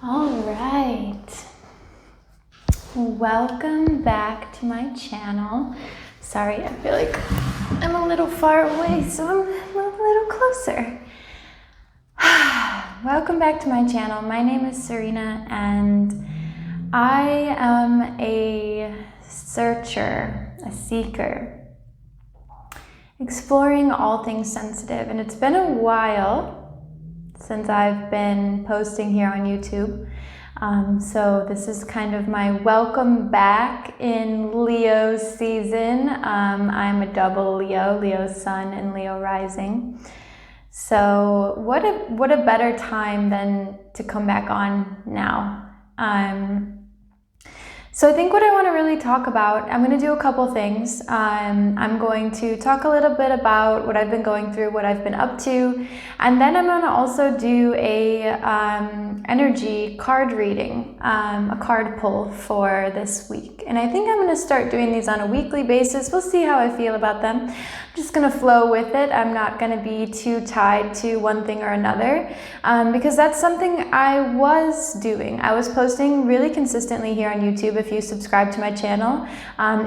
All right, welcome back to my channel. Sorry, I feel like I'm a little far away, so I'm a little closer. Welcome back to my channel. My name is Serena, and I am a searcher, a seeker, exploring all things sensitive, and it's been a while since I've been posting here on YouTube. So this is kind of my welcome back in Leo season. I'm a double Leo sun and Leo rising. So what a better time than to come back on now. So I think what I want to really talk about, I'm going to do a couple things. I'm going to talk a little bit about what I've been going through, what I've been up to, and then I'm going to also do a energy card reading, a card pull for this week. And I think I'm going to start doing these on a weekly basis. We'll see how I feel about them. I'm just going to flow with it. I'm not going to be too tied to one thing or another, because that's something I was doing. I was posting really consistently here on YouTube if you subscribe to my channel.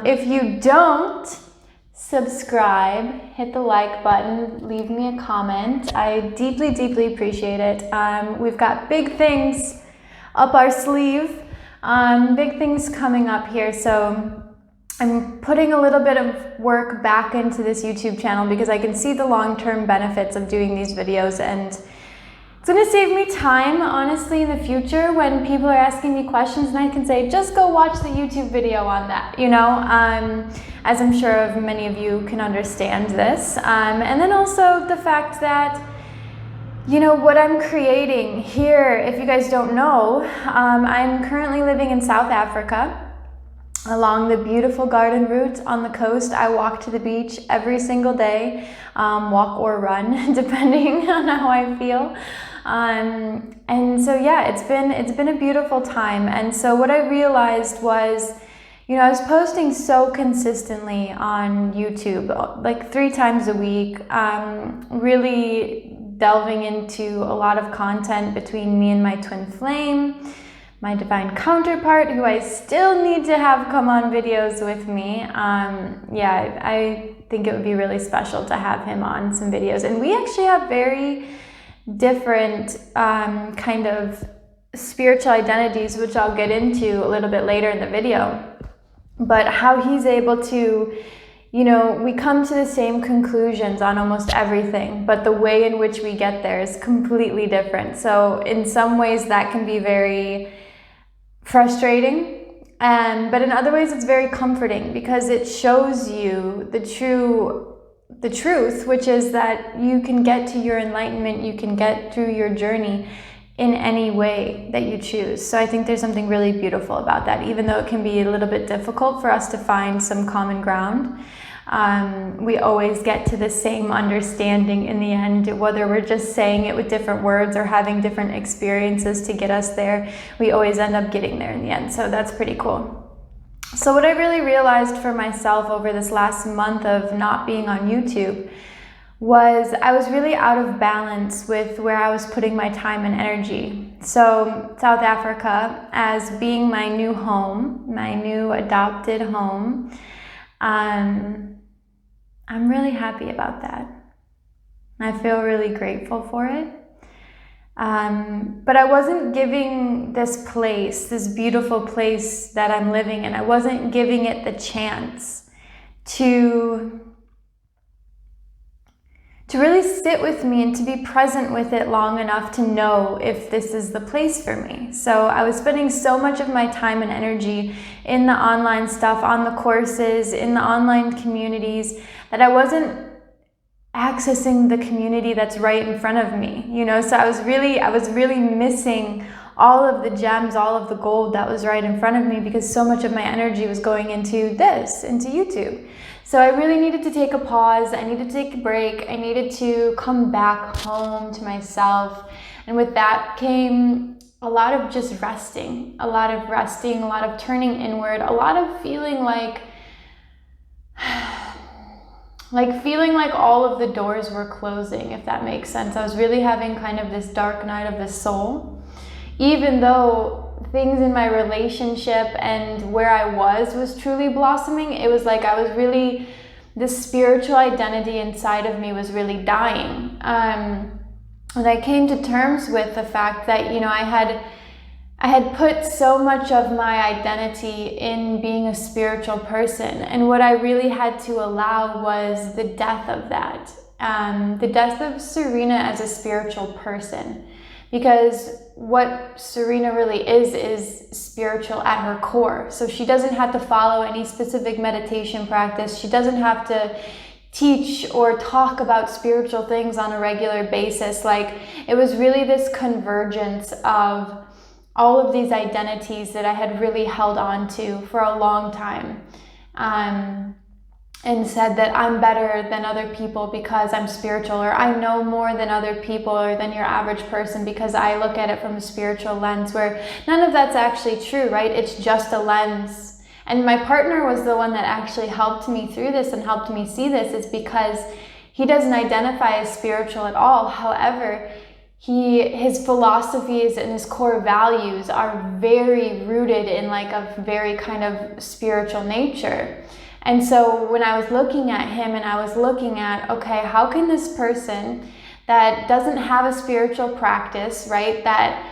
If you don't subscribe, hit the like button, leave me a comment. I deeply appreciate it. We've got big things up our sleeve, big things coming up here, so I'm putting a little bit of work back into this YouTube channel because I can see the long-term benefits of doing these videos, and it's going to save me time, honestly, in the future when people are asking me questions and I can say, just go watch the YouTube video on that, you know, as I'm sure many of you can understand this. And then also the fact that, you know, what I'm creating here, if you guys don't know, I'm currently living in South Africa. Along the beautiful garden route on the coast. I walk to the beach every single day, walk or run, depending on how I feel. And so yeah, it's been a beautiful time. And so what I realized was, you know, I was posting so consistently on YouTube, like 3 times a week, really delving into a lot of content between me and my twin flame, my divine counterpart, who I still need to have come on videos with me. Yeah, I think it would be really special to have him on some videos. And we actually have very different kind of spiritual identities, which I'll get into a little bit later in the video. But how he's able to, you know, we come to the same conclusions on almost everything, but the way in which we get there is completely different. So in some ways that can be very frustrating, but in other ways it's very comforting because it shows you the truth, which is that you can get to your enlightenment, you can get through your journey in any way that you choose. So I think there's something really beautiful about that, even though it can be a little bit difficult for us to find some common ground. We always get to the same understanding in the end, whether we're just saying it with different words or having different experiences to get us there. We always end up getting there in the end, so that's pretty cool. So what I really realized for myself over this last month of not being on YouTube was I was really out of balance with where I was putting my time and energy. So South Africa, as being my new home, my new adopted home, I'm really happy about that. I feel really grateful for it. But I wasn't giving this place, this beautiful place that I'm living in, I wasn't giving it the chance to really sit with me and to be present with it long enough to know if this is the place for me. So I was spending so much of my time and energy in the online stuff, on the courses, in the online communities, that I wasn't accessing the community that's right in front of me, you know. So I was really missing all of the gems, all of the gold that was right in front of me because so much of my energy was going into YouTube. So I really needed to take a pause, I needed to take a break, I needed to come back home to myself. And with that came a lot of just resting, a lot of turning inward, a lot of feeling like feeling like all of the doors were closing, if that makes sense. I was really having kind of this dark night of the soul. even though things in my relationship and where I was truly blossoming, it was like I was really, this spiritual identity inside of me was really dying. And I came to terms with the fact that, you know, I had put so much of my identity in being a spiritual person, and what I really had to allow was the death of that, the death of Serena as a spiritual person. Because what Serena really is spiritual at her core. So she doesn't have to follow any specific meditation practice. She doesn't have to teach or talk about spiritual things on a regular basis. Like, it was really this convergence of all of these identities that I had really held on to for a long time. And said that I'm better than other people because I'm spiritual, or I know more than other people or than your average person because I look at it from a spiritual lens, where none of that's actually true, right? It's just a lens. And my partner was the one that actually helped me through this and helped me see this, is because he doesn't identify as spiritual at all. However, his philosophies and his core values are very rooted in like a very kind of spiritual nature. And so when I was looking at him and I was looking at, okay, how can this person that doesn't have a spiritual practice, right, that,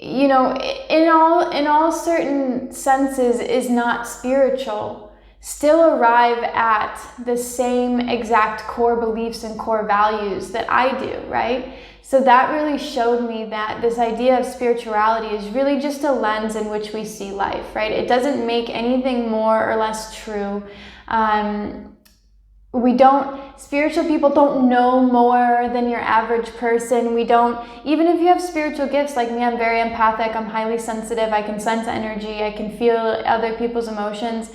you know, in all certain senses is not spiritual, still arrive at the same exact core beliefs and core values that I do, right? So that really showed me that this idea of spirituality is really just a lens in which we see life, right? It doesn't make anything more or less true. Spiritual people don't know more than your average person. Even if you have spiritual gifts like me, I'm very empathic, I'm highly sensitive, I can sense energy, I can feel other people's emotions.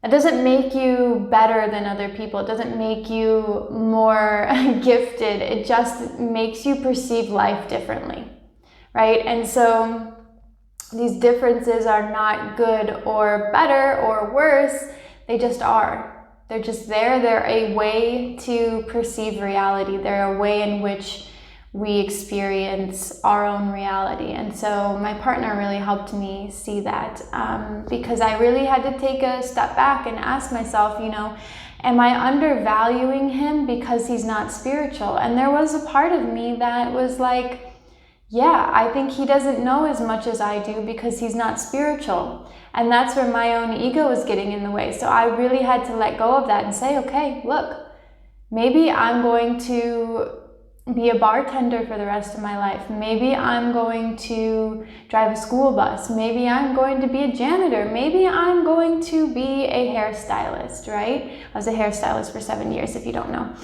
It doesn't make you better than other people. It doesn't make you more gifted. It just makes you perceive life differently, right? And so these differences are not good or better or worse. They just are. They're just there. They're a way to perceive reality. They're a way in which we experience our own reality. And so my partner really helped me see that, because I really had to take a step back and ask myself, you know, am I undervaluing him because he's not spiritual? And there was a part of me that was like, yeah, I think he doesn't know as much as I do because he's not spiritual. And that's where my own ego was getting in the way. So I really had to let go of that and say, okay, look, maybe I'm going to be a bartender for the rest of my life. Maybe I'm going to drive a school bus. Maybe I'm going to be a janitor. Maybe I'm going to be a hairstylist, right? I was a hairstylist for 7 years, if you don't know.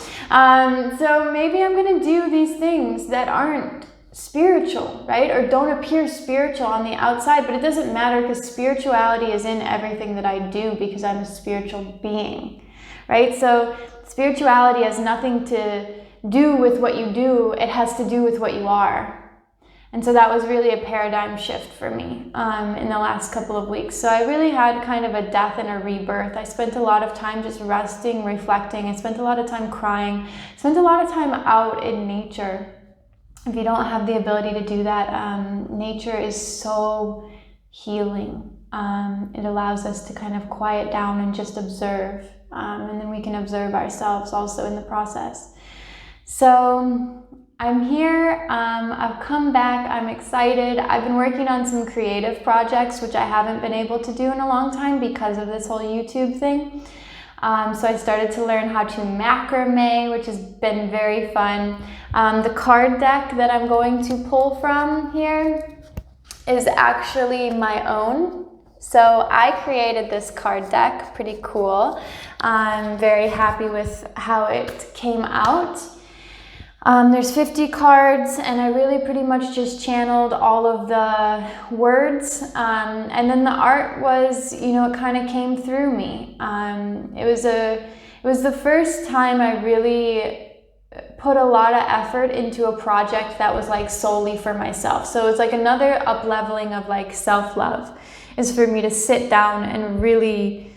So maybe I'm going to do these things that aren't spiritual, right? Or don't appear spiritual on the outside, but it doesn't matter because spirituality is in everything that I do because I'm a spiritual being, right? So spirituality has nothing to do with what you do, it has to do with what you are. And so that was really a paradigm shift for me in the last couple of weeks. So I really had kind of a death and a rebirth. I spent a lot of time just resting, reflecting. I spent a lot of time crying. I spent a lot of time out in nature. If you don't have the ability to do that, nature is so healing. It allows us to kind of quiet down and just observe. And then we can observe ourselves also in the process. So I'm here, I've come back, I'm excited. I've been working on some creative projects, which I haven't been able to do in a long time because of this whole YouTube thing. So I started to learn how to macrame, which has been very fun. The card deck that I'm going to pull from here is actually my own. So I created this card deck, pretty cool. I'm very happy with how it came out. There's 50 cards, and I really pretty much just channeled all of the words, and then the art was, you know, it kind of came through me. It was the first time I really put a lot of effort into a project that was like solely for myself. So it's like another up-leveling of like self-love is for me to sit down and really,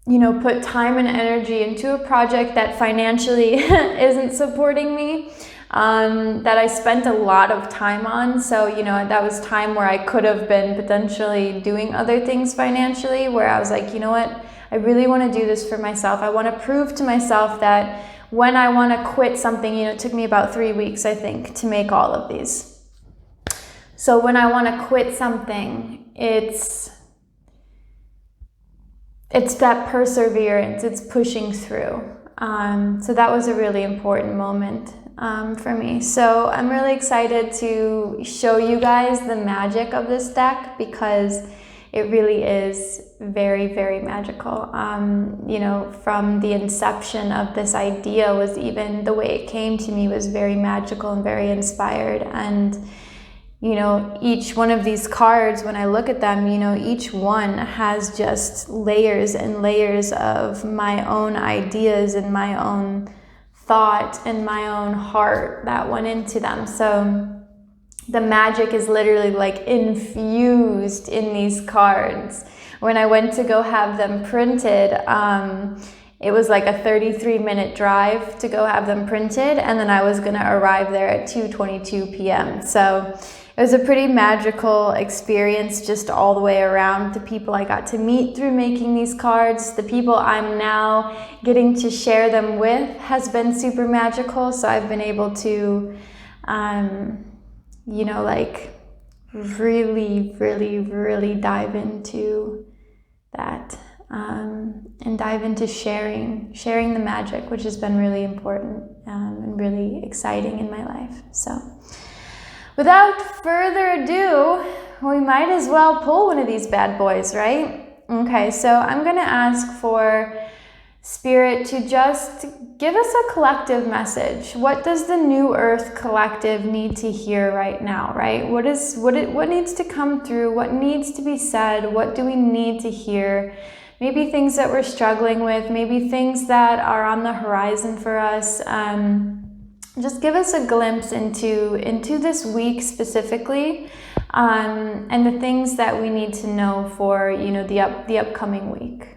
you know, put time and energy into a project that financially isn't supporting me. that I spent a lot of time on. So, you know, that was time where I could have been potentially doing other things financially, where I was like, you know what, I really want to do this for myself. I want to prove to myself that when I want to quit something, you know, it took me about 3 weeks, I think, to make all of these. So when I want to quit something, it's that perseverance, it's pushing through. So that was a really important moment for me. So I'm really excited to show you guys the magic of this deck, because it really is very, very magical. You know, from the inception of this idea, was even the way it came to me was very magical and very inspired. And you know, each one of these cards, when I look at them, you know, each one has just layers and layers of my own ideas and my own thought and my own heart that went into them. So the magic is literally like infused in these cards. When I went to go have them printed, it was like a 33-minute drive to go have them printed, and then I was gonna arrive there at 2:22 p.m. So it was a pretty magical experience just all the way around. The people I got to meet through making these cards, the people I'm now getting to share them with, has been super magical. So I've been able to, you know, like really, really, really dive into that and dive into sharing the magic, which has been really important and really exciting in my life. So without further ado, we might as well pull one of these bad boys, right? Okay, so I'm gonna ask for Spirit to just give us a collective message. What does the New Earth Collective need to hear right now, right? What needs to come through? What needs to be said? What do we need to hear? Maybe things that we're struggling with, maybe things that are on the horizon for us. Just give us a glimpse into this week specifically, and the things that we need to know for, you know, the upcoming week.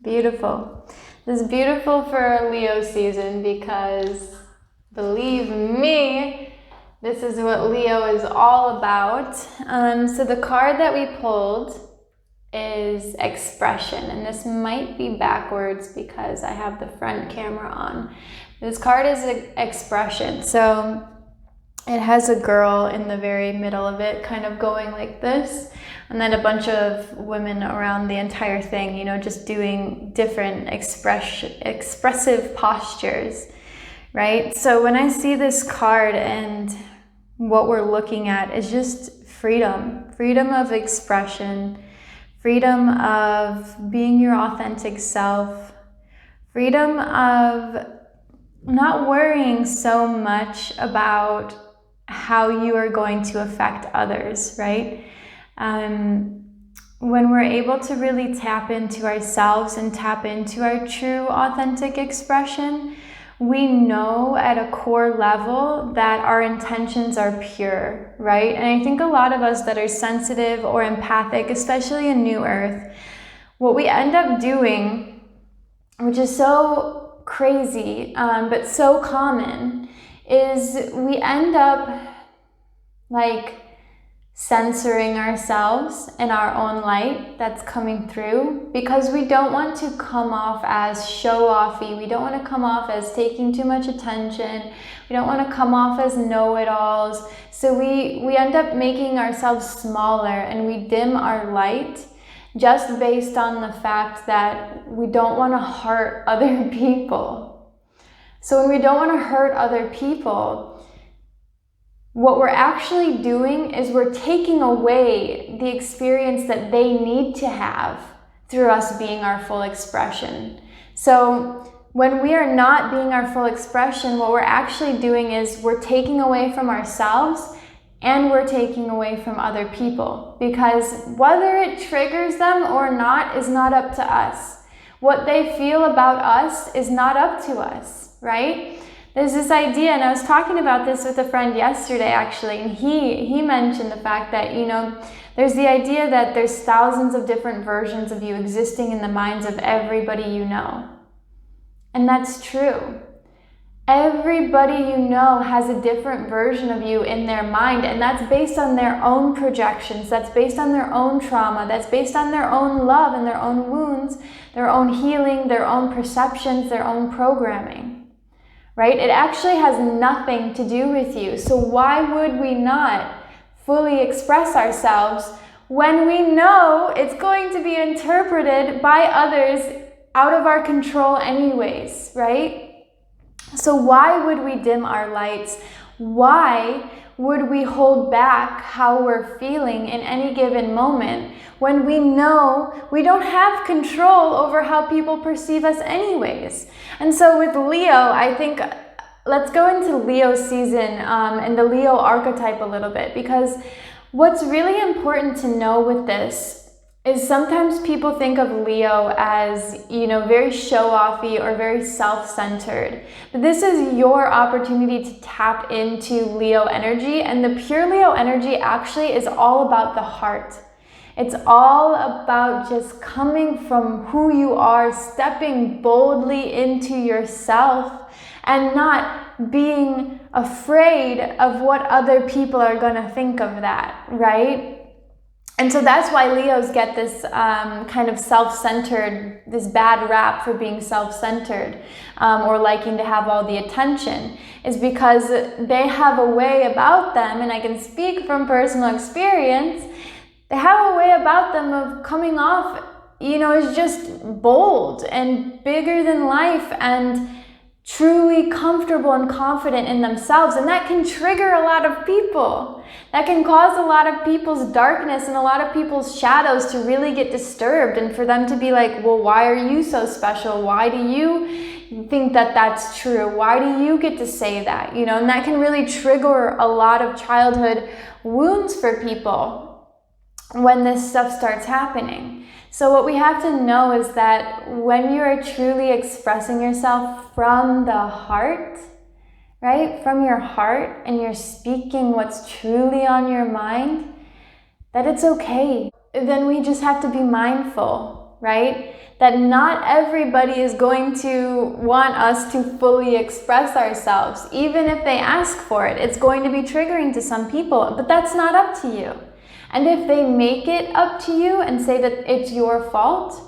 Beautiful. This is beautiful for Leo season, because believe me, this is what Leo is all about. So the card that we pulled is expression, and this might be backwards because I have the front camera on. This card is expression. So it has a girl in the very middle of it, kind of going like this, and then a bunch of women around the entire thing, you know, just doing different expressive postures, right? So when I see this card, and what we're looking at is just freedom of expression, freedom of being your authentic self, freedom of not worrying so much about how you are going to affect others, right? When we're able to really tap into ourselves and tap into our true authentic expression, we know at a core level that our intentions are pure, right? And I think a lot of us that are sensitive or empathic, especially in New Earth, what we end up doing, which is so crazy, but so common, is we end up like censoring ourselves in our own light that's coming through, because we don't want to come off as show-offy. We don't want to come off as taking too much attention. We don't want to come off as know-it-alls. So we end up making ourselves smaller, and we dim our light just based on the fact that we don't want to hurt other people. So when we don't want to hurt other people, what we're actually doing is we're taking away the experience that they need to have through us being our full expression. So when we are not being our full expression, what we're actually doing is we're taking away from ourselves, and we're taking away from other people, because whether it triggers them or not is not up to us. What they feel about us is not up to us, right? There's this idea, and I was talking about this with a friend yesterday actually, and he mentioned the fact that, you know, there's the idea that there's thousands of different versions of you existing in the minds of everybody you know. And that's true. Everybody you know has a different version of you in their mind, and that's based on their own projections, that's based on their own trauma, that's based on their own love and their own wounds, their own healing, their own perceptions, their own programming, right? It actually has nothing to do with you. So why would we not fully express ourselves when we know it's going to be interpreted by others out of our control anyways, right? So why would we dim our lights? Why would we hold back how we're feeling in any given moment when we know we don't have control over how people perceive us anyways? And so with Leo, I think let's go into Leo season and the Leo archetype a little bit, because what's really important to know with this is sometimes people think of Leo as, you know, very show-offy or very self-centered. But this is your opportunity to tap into Leo energy, and the pure Leo energy actually is all about the heart. It's all about just coming from who you are, stepping boldly into yourself, and not being afraid of what other people are going to think of that, right? And so that's why Leos get this kind of self-centered, this bad rap for being self-centered or liking to have all the attention, is because they have a way about them, and I can speak from personal experience, they have a way about them of coming off, you know, as just bold and bigger than life and truly comfortable and confident in themselves, and that can trigger a lot of people. That can cause a lot of people's darkness and a lot of people's shadows to really get disturbed, and for them to be like, well, why are you so special? Why do you think that that's true? Why do you get to say that? You know, and that can really trigger a lot of childhood wounds for people when this stuff starts happening. So what we have to know is that when you are truly expressing yourself from the heart, right, from your heart, and you're speaking what's truly on your mind, that it's okay. Then we just have to be mindful, right, that not everybody is going to want us to fully express ourselves. Even if they ask for it, it's going to be triggering to some people, but that's not up to you. And if they make it up to you and say that it's your fault,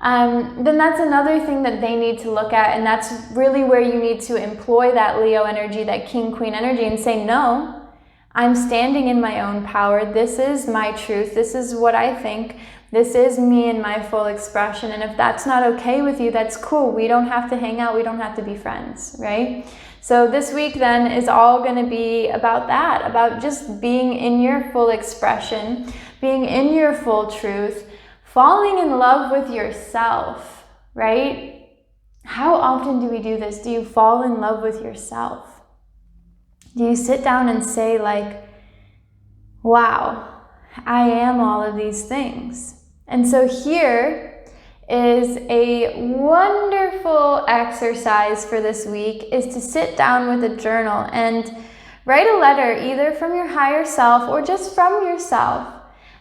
then that's another thing that they need to look at, and that's really where you need to employ that Leo energy, that King Queen energy, and say, no, I'm standing in my own power. This is my truth. This is what I think. This is me in my full expression. And if that's not okay with you, that's cool. We don't have to hang out. We don't have to be friends, right? So this week then is all going to be about that, about just being in your full expression, being in your full truth, falling in love with yourself, right? How often do we do this? Do you fall in love with yourself? Do you sit down and say like, wow, I am all of these things? And so here is a wonderful exercise for this week, is to sit down with a journal and write a letter, either from your higher self or just from yourself,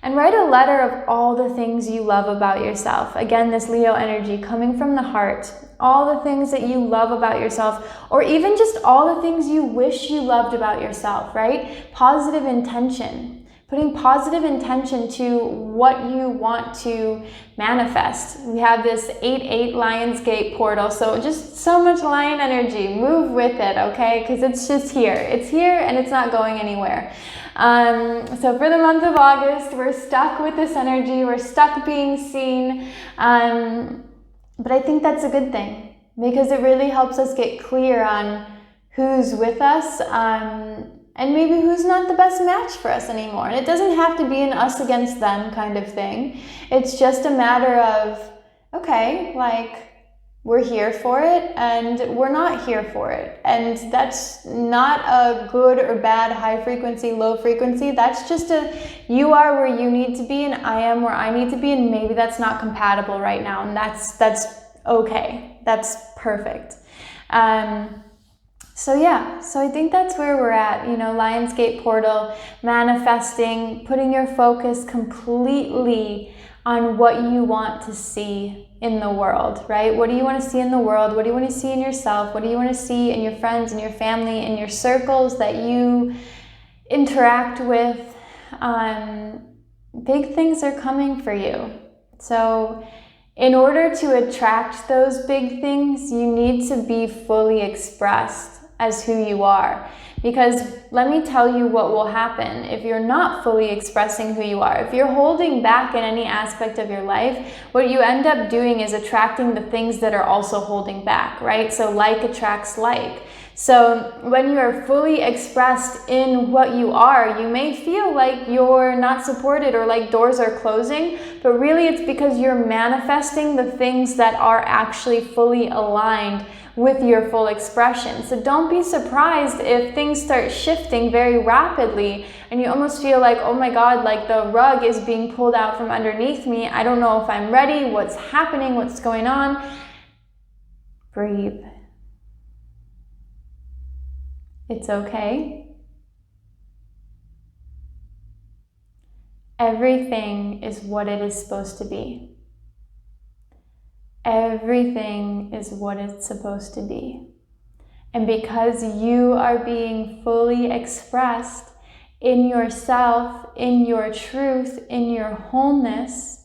and write a letter of all the things you love about yourself. Again, this Leo energy coming from the heart, all the things that you love about yourself, or even just all the things you wish you loved about yourself, right? Positive intention. Putting positive intention to what you want to manifest. We have this 8/8 Lionsgate portal, so just so much lion energy. Move with it, okay? Because it's just here. It's here and it's not going anywhere. So for the month of August, we're stuck with this energy. We're stuck being seen. But I think that's a good thing, because it really helps us get clear on who's with us, and maybe who's not the best match for us anymore. And it doesn't have to be an us against them kind of thing. It's just a matter of, okay, like, we're here for it and we're not here for it. And that's not a good or bad, high frequency, low frequency. That's just you are where you need to be and I am where I need to be, and maybe that's not compatible right now. And that's okay. That's perfect. So yeah, so I think that's where we're at, Lionsgate portal, manifesting, putting your focus completely on what you want to see in the world, right? What do you want to see in the world? What do you want to see in yourself? What do you want to see in your friends, in your family, in your circles that you interact with? Big things are coming for you. So in order to attract those big things, you need to be fully expressed as who you are. Because let me tell you what will happen if you're not fully expressing who you are. If you're holding back in any aspect of your life, what you end up doing is attracting the things that are also holding back, right? So like attracts like. So when you are fully expressed in what you are, you may feel like you're not supported or like doors are closing, but really it's because you're manifesting the things that are actually fully aligned with your full expression. So don't be surprised if things start shifting very rapidly and you almost feel like, oh my God, like the rug is being pulled out from underneath me. I don't know if I'm ready. What's happening? What's going on? Breathe. It's okay. Everything is what it is supposed to be. Everything is what it's supposed to be. And because you are being fully expressed in yourself, in your truth, in your wholeness,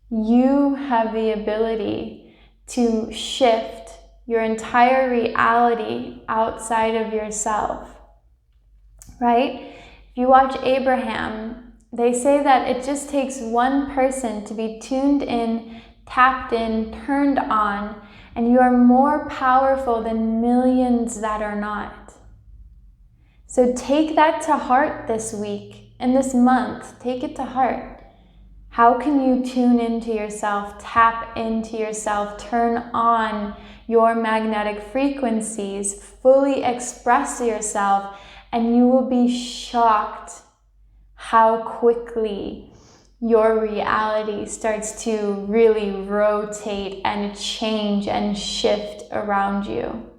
you have the ability to shift your entire reality outside of yourself, right? If you watch Abraham, they say that it just takes one person to be tuned in, tapped in, turned on, and you are more powerful than millions that are not. So take that to heart this week and this month. Take it to heart. How can you tune into yourself, tap into yourself, turn on your magnetic frequencies, fully express yourself, and you will be shocked how quickly your reality starts to really rotate and change and shift around you.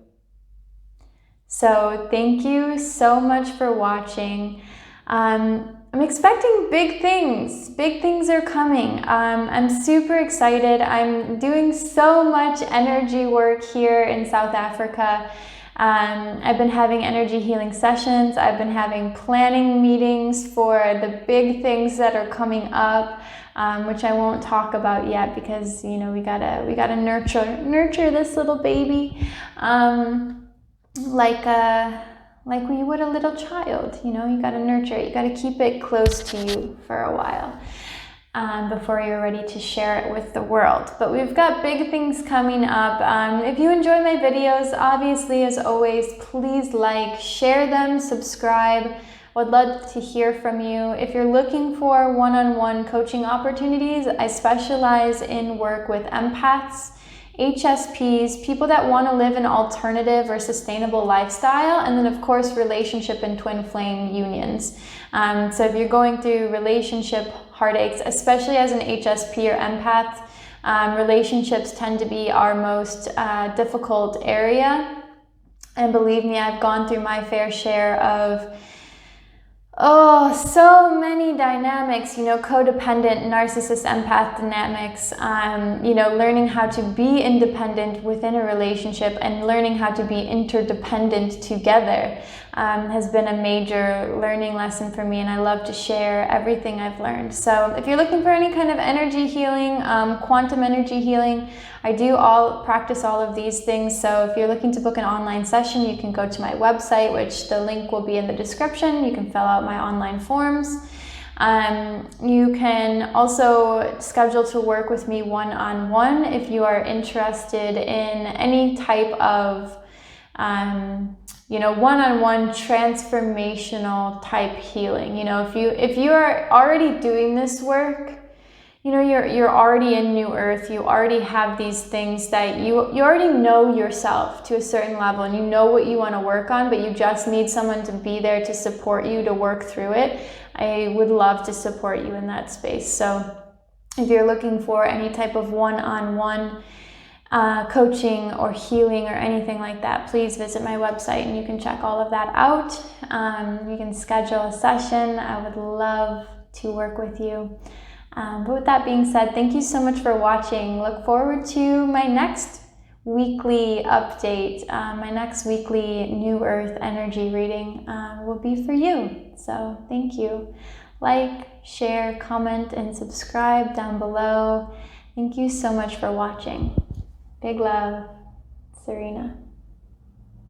So thank you so much for watching. I'm expecting big things. Big things are coming. I'm super excited. I'm doing so much energy work here in South Africa. I've been having energy healing sessions. I've been having planning meetings for the big things that are coming up, which I won't talk about yet because we gotta nurture this little baby, like we would a little child. You gotta nurture it. You gotta keep it close to you for a while. Before you're ready to share it with the world. But we've got big things coming up. If you enjoy my videos, obviously, as always, please like, share them, subscribe. Would love to hear from you. If you're looking for one-on-one coaching opportunities, I specialize in work with empaths, HSPs, people that want to live an alternative or sustainable lifestyle, and then of course relationship and twin flame unions. So if you're going through relationship heartaches, especially as an HSP or empath, relationships tend to be our most difficult area. And believe me, I've gone through my fair share of so many dynamics, codependent, narcissist, empath dynamics, learning how to be independent within a relationship and learning how to be interdependent together has been a major learning lesson for me, and I love to share everything I've learned. So if you're looking for any kind of energy healing, quantum energy healing, I do practice all of these things. So if you're looking to book an online session, you can go to my website, which the link will be in the description. You can fill out my online forms. You can also schedule to work with me one-on-one if you are interested in any type of one-on-one transformational type healing. If you are already doing this work, you're already in New Earth. You already have these things that you already know yourself to a certain level, and you know what you want to work on, but you just need someone to be there to support you to work through it. I would love to support you in that space. So if you're looking for any type of one-on-one coaching or healing or anything like that, please visit my website and you can check all of that out. You can schedule a session. I would love to work with you. But with that being said, thank you so much for watching. Look forward to my next weekly update. My next weekly New Earth energy reading will be for you. So thank you. Like, share, comment, and subscribe down below. Thank you so much for watching. Big love, Serena.